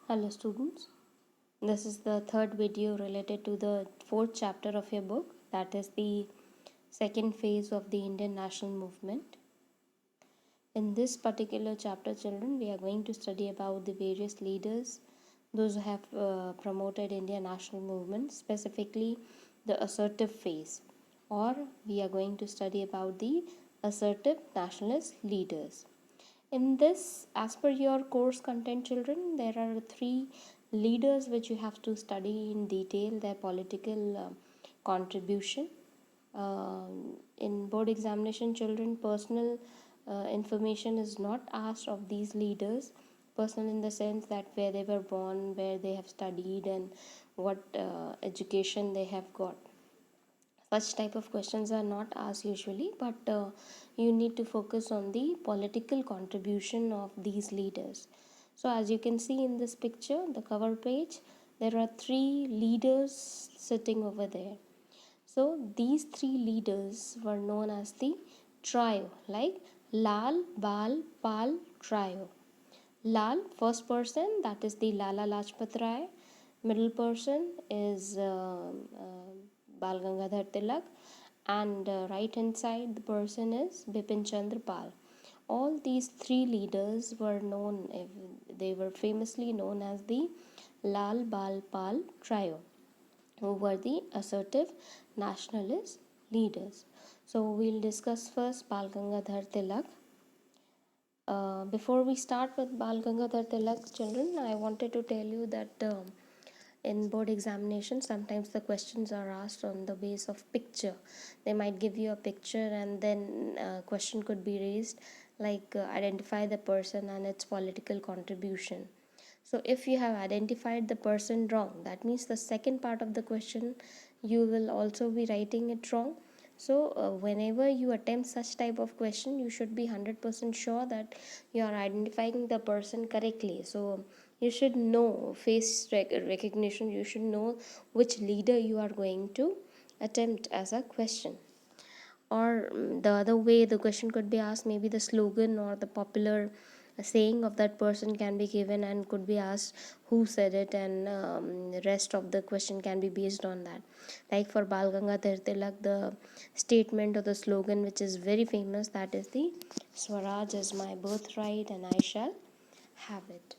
Hello students, this is the third video related to the fourth chapter of your book, that is the second phase of the Indian national movement. In this particular chapter, children, we are going to study about the various leaders, those who have promoted Indian national movement, specifically the assertive phase, or we are going to study about the assertive nationalist leaders. In this, as per your course content, children, there are three leaders which you have to study in detail their political contribution. In board examination, children, personal information is not asked of these leaders. Personal in the sense that where they were born, where they have studied, and what education they have got. Such type of questions are not asked usually, but you need to focus on the political contribution of these leaders. So as you can see in this picture, the cover page, there are three leaders sitting over there. So these three leaders were known as the trio, like Lal, Bal, Pal trio. Lal, first person, that is the Lala Lajpat Rai. Middle person is Bal Gangadhar Tilak, and right hand side the person is Bipin Chandra Pal. All these three leaders were known, they were famously known as the Lal Bal Pal trio, who were the assertive nationalist leaders. So we'll discuss first Bal Gangadhar Tilak. Before we start with Bal Gangadhar Tilak, children, I wanted to tell you that in board examination, sometimes the questions are asked on the base of picture. They might give you a picture, and then a question could be raised like identify the person and its political contribution. So if you have identified the person wrong, that means the second part of the question you will also be writing it wrong. So whenever you attempt such type of question, you should be 100% sure that you are identifying the person correctly. So you should know face recognition, you should know which leader you are going to attempt as a question. Or the other way the question could be asked, maybe the slogan or the popular saying of that person can be given and could be asked who said it, and the rest of the question can be based on that. Like for Bal Gangadhar Tilak, the statement or the slogan which is very famous, that is the Swaraj is my birthright and I shall have it.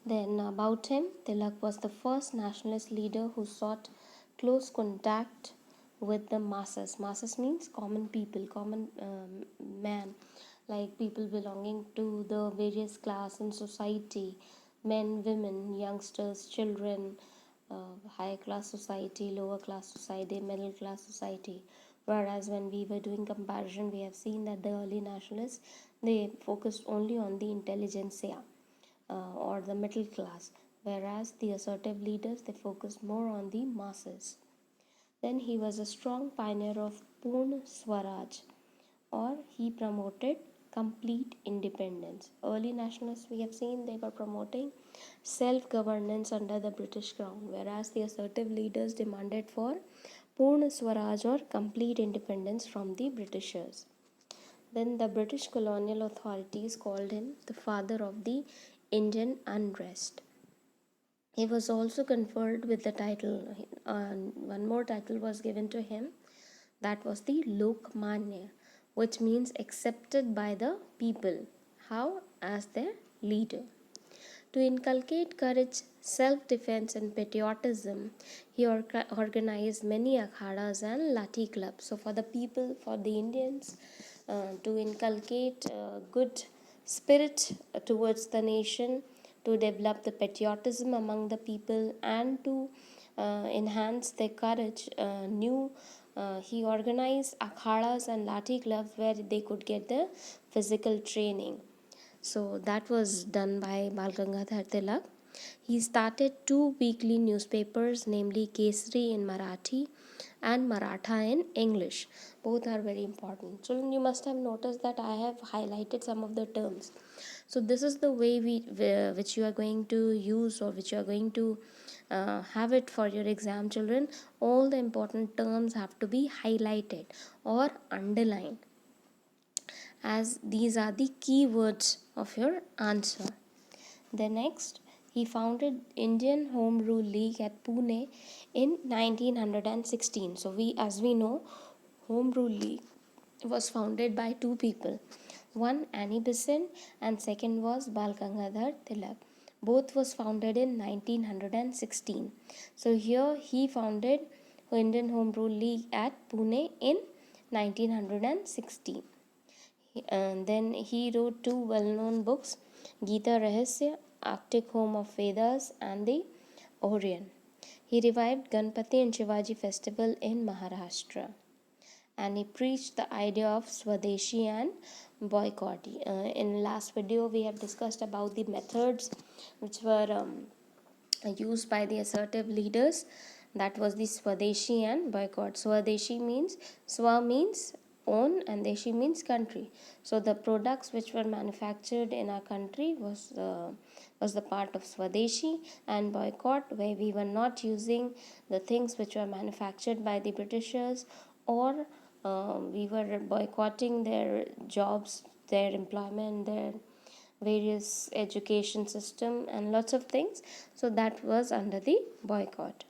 Then about him, Tilak was the first nationalist leader who sought close contact with the masses. Masses means common people, common man, like people belonging to the various class in society, men, women, youngsters, children, higher class society, lower class society, middle class society. Whereas when we were doing comparison, we have seen that the early nationalists, they focused only on the intelligentsia or the middle class, whereas the assertive leaders, they focused more on the masses. Then he was a strong pioneer of Purna Swaraj, or he promoted complete independence. Early nationalists, we have seen, they were promoting self-governance under the British crown, whereas the assertive leaders demanded for Purna Swaraj, or complete independence from the Britishers. Then the British colonial authorities called him the father of the Indian unrest. He was also conferred with the title, one more title was given to him, that was the Lokmanya, which means accepted by the people. How? As their leader. To inculcate courage, self defense, and patriotism, he organized many akhadas and lathi clubs. So, for the people, for the Indians, to inculcate good spirit towards the nation, to develop the patriotism among the people, and to enhance their courage, he organized akhadas and lathi clubs where they could get the physical training. So that was done by Bal Gangadhar Tilak. He started two weekly newspapers, namely Kesari in Marathi and Maratha in English. Both are very important. Children, you must have noticed that I have highlighted some of the terms. So this is the way which you are going to use, or which you are going to have it for your exam, children. All the important terms have to be highlighted or underlined, as these are the key words of your answer. Then next, he founded Indian Home Rule League at Pune in 1916. So as we know, Home Rule League was founded by two people. One Annie Besant and second was Bal Gangadhar Tilak. Both was founded in 1916. So here he founded Indian Home Rule League at Pune in 1916. And then he wrote two well-known books, Gita Rahasya, Arctic Home of Vedas, and the Orion. He revived Ganpati and Shivaji festival in Maharashtra, and he preached the idea of Swadeshi and boycott. In last video, we have discussed about the methods which were used by the assertive leaders. That was the Swadeshi and boycott. Swadeshi means, Swa means own and Deshi means country. So the products which were manufactured in our country was the part of Swadeshi, and boycott, where we were not using the things which were manufactured by the Britishers, or we were boycotting their jobs, their employment, their various education system and lots of things. So that was under the boycott.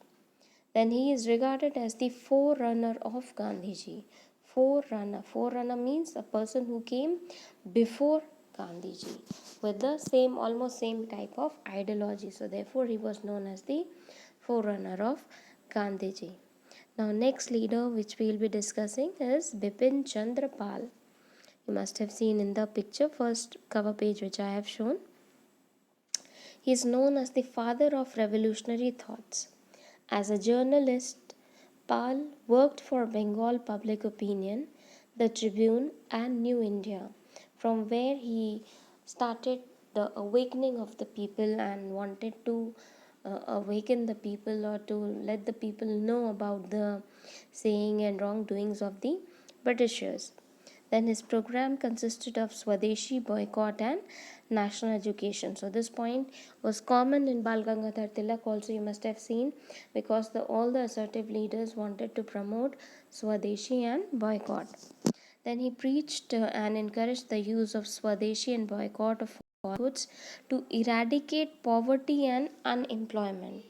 Then he is regarded as the forerunner of Gandhiji. Forerunner means a person who came before Gandhiji with the same, almost same type of ideology. So therefore he was known as the forerunner of Gandhiji. Now next leader which we will be discussing is Bipin Chandra Pal. You must have seen in the picture, first cover page which I have shown. He is known as the father of revolutionary thoughts. As a journalist, Pal worked for Bengal Public Opinion, the Tribune, and New India, from where he started the awakening of the people and wanted to awaken the people, or to let the people know about the saying and wrongdoings of the Britishers. Then his program consisted of Swadeshi, boycott, and national education. So this point was common in Bal Gangadhar Tilak also, you must have seen, because all the assertive leaders wanted to promote Swadeshi and boycott. Then he preached and encouraged the use of Swadeshi and boycott of goods to eradicate poverty and unemployment.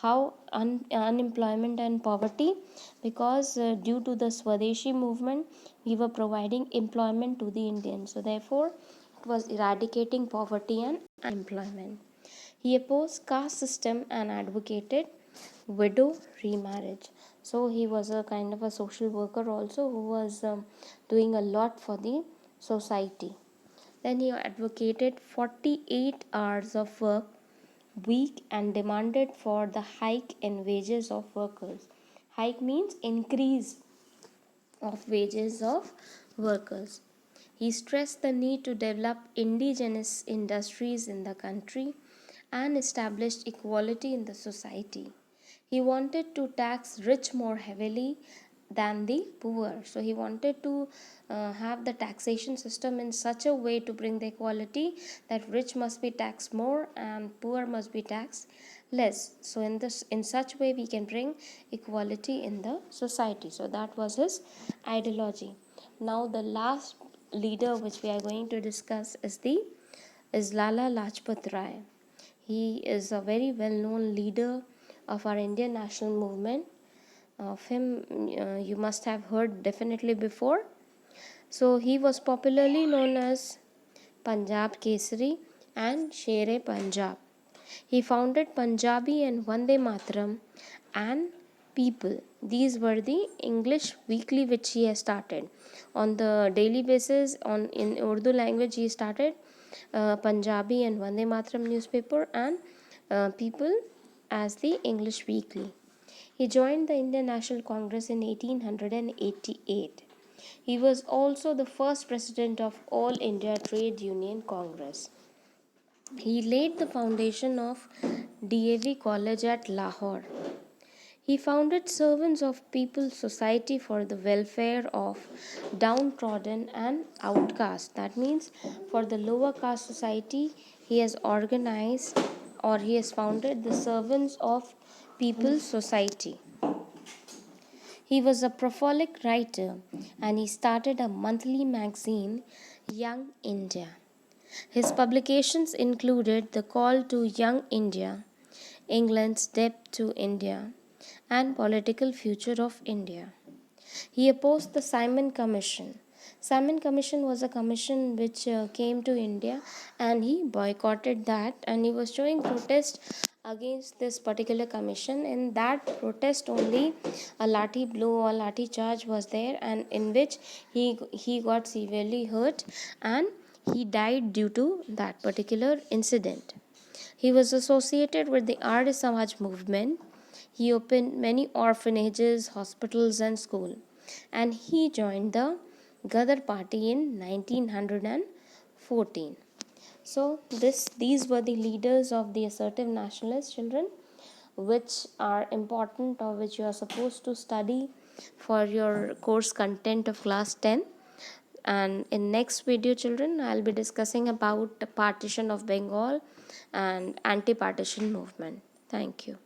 How unemployment and poverty? Because due to the Swadeshi movement, we were providing employment to the Indians. So therefore, it was eradicating poverty and unemployment. He opposed caste system and advocated widow remarriage. So he was a kind of a social worker also, who was doing a lot for the society. Then he advocated 48 hours of work week and demanded for the hike in wages of workers. Hike means increase of wages of workers. He stressed the need to develop indigenous industries in the country and established equality in the society. He wanted to tax rich more heavily than the poor. So he wanted to have the taxation system in such a way to bring the equality that rich must be taxed more and poor must be taxed less. So in such way we can bring equality in the society. So that was his ideology. Now the last leader which we are going to discuss is Lala Lajpat Rai. He is a very well-known leader of our Indian national movement. Of him, you must have heard definitely before. So he was popularly known as Punjab Kesari and Sher-e Punjab. He founded Punjabi and Vande Mataram and People. These were the English weekly which he has started. On the daily basis, in Urdu language, he started Punjabi and Vande Mataram newspaper, and People as the English weekly. He joined the Indian National Congress in 1888. He was also the first president of All India Trade Union Congress. He laid the foundation of DAV College at Lahore. He founded Servants of People Society for the welfare of downtrodden and outcast. That means for the lower caste society, he has organized, or he has founded the Servants of People Society. He was a prolific writer and he started a monthly magazine, Young India. His publications included The Call to Young India, England's Debt to India, and Political Future of India. He opposed the Simon Commission. Simon Commission was a commission which came to India, and he boycotted that, and he was showing protest against this particular commission. In that protest only, a lathi blow or lathi charge was there, and in which he got severely hurt, and he died due to that particular incident. He was associated with the Arya Samaj movement. He opened many orphanages, hospitals, and schools, and he joined the Ghadar party in 1914. So these were the leaders of the assertive nationalist children, which are important or which you are supposed to study for your course content of class 10. And in next video children, I'll be discussing about the partition of Bengal and anti-partition movement. Thank you.